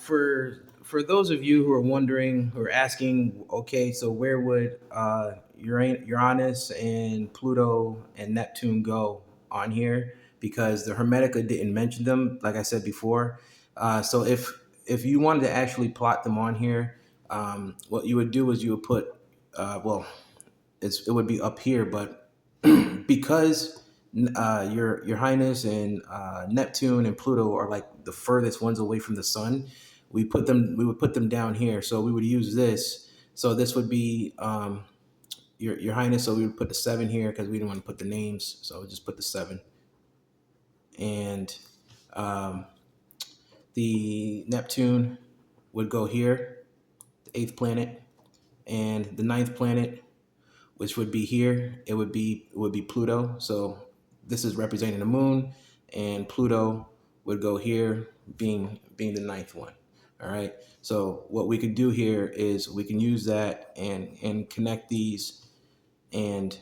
For those of you who are wondering, who are asking, okay, so where would Uranus and Pluto and Neptune go on here? Because the Hermetica didn't mention them, like I said before. So if you wanted to actually plot them on here, what you would do is you would put, well, it would be up here, but because your Highness and Neptune and Pluto are like the furthest ones away from the sun, we would put them down here. So we would use this. So this would be your Highness. So we would put the 7 here because we didn't want to put the names. So we just put the 7, and um, the Neptune would go here, the eighth planet, and the ninth planet, which would be here. It would be Pluto. So this is representing the moon, and Pluto would go here, being the ninth one. All right. So what we could do here is we can use that and connect these, and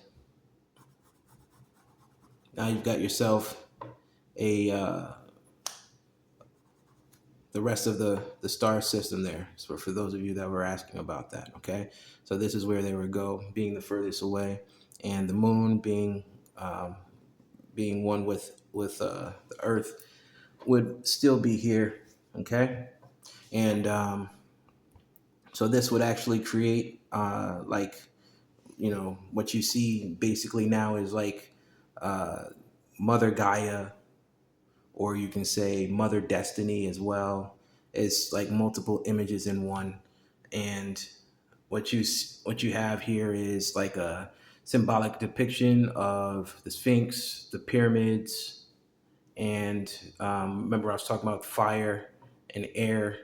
now you've got yourself a the rest of the star system there. So for those of you that were asking about that, okay. So this is where they would go, being the furthest away, and the moon um, being one with the Earth would still be here, okay. And so this would actually create like, what you see basically now is like uh, Mother Gaia, or you can say Mother Destiny as well. It's like multiple images in one, and what you have here is like a symbolic depiction of the Sphinx, the pyramids, and remember I was talking about fire and air,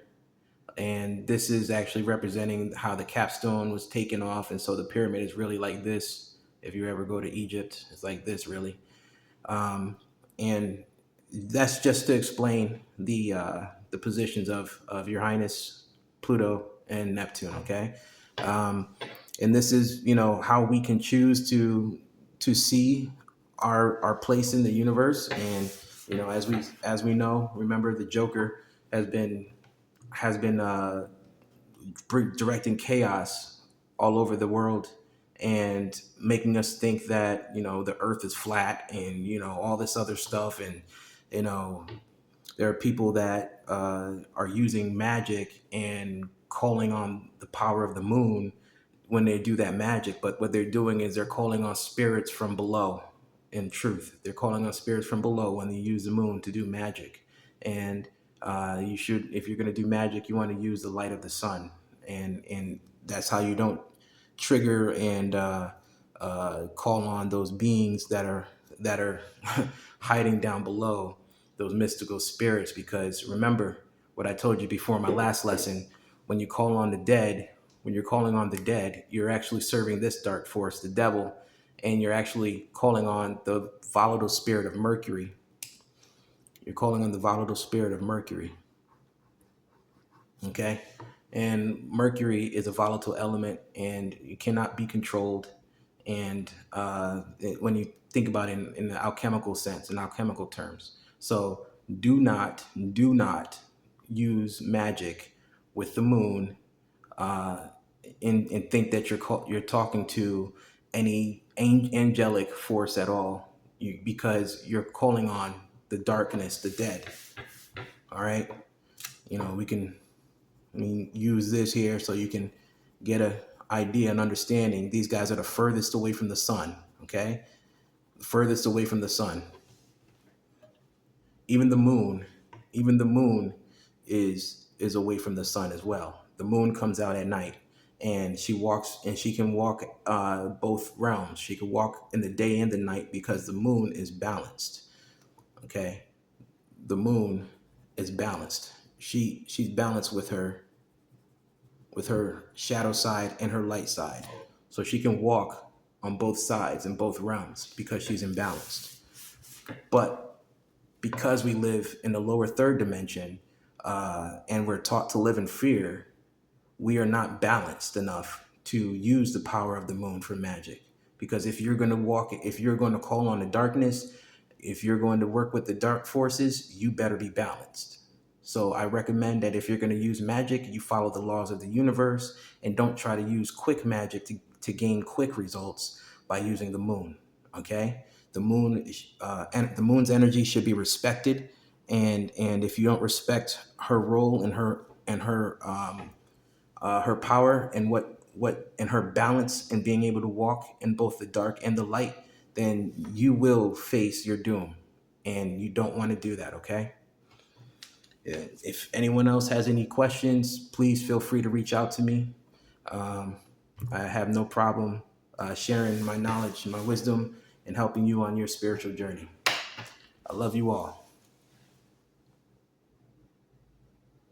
and this is actually representing how the capstone was taken off, and so the pyramid is really like this. If you ever go to Egypt, it's like this really, and that's just to explain the positions of Your Highness Pluto and Neptune. Okay, um, and this is how we can choose to see our place in the universe. And as we know, remember the Joker has been directing chaos all over the world, and making us think that the earth is flat, and all this other stuff. And you know there are people that are using magic and calling on the power of the moon when they do that magic. But what they're doing is they're calling on spirits from below. In truth, they're calling on spirits from below when they use the moon to do magic. And you should, if you're going to do magic, you want to use the light of the sun, and that's how you don't trigger and call on those beings that are hiding down below, those mystical spirits. Because remember what I told you before in my last lesson: when you call on the dead, when you're calling on the dead, you're actually serving this dark force, the devil, and you're actually calling on the volatile spirit of Mercury. You're calling on the volatile spirit of Mercury. Okay. And Mercury is a volatile element, and you cannot be controlled. And when you think about it in the alchemical sense, in alchemical terms, so do not use magic with the moon, uh, and think that you're talking to any angelic force at all, because you're calling on the darkness, the dead. All right. We can, use this here so you can get a idea and understanding. These guys are the furthest away from the sun. Okay, the furthest away from the sun. Even the moon, even the moon is away from the sun as well. The moon comes out at night, and she can walk both realms. She can walk in the day and the night because the moon is balanced. Okay, the moon is balanced. She's balanced with her shadow side and her light side. So she can walk on both sides in both realms because she's imbalanced. But because we live in the lower third dimension, and we're taught to live in fear, we are not balanced enough to use the power of the moon for magic. Because if you're going to call on the darkness, if you're going to work with the dark forces, you better be balanced. So I recommend that if you're going to use magic, you follow the laws of the universe and don't try to use quick magic to gain quick results by using the moon. Okay, the moon and the moon's energy should be respected, and if you don't respect her role and her power and what and her balance and being able to walk in both the dark and the light, then you will face your doom, and you don't want to do that. Okay. If anyone else has any questions, please feel free to reach out to me. Um, I have no problem sharing my knowledge, my wisdom, and helping you on your spiritual journey. I love you all.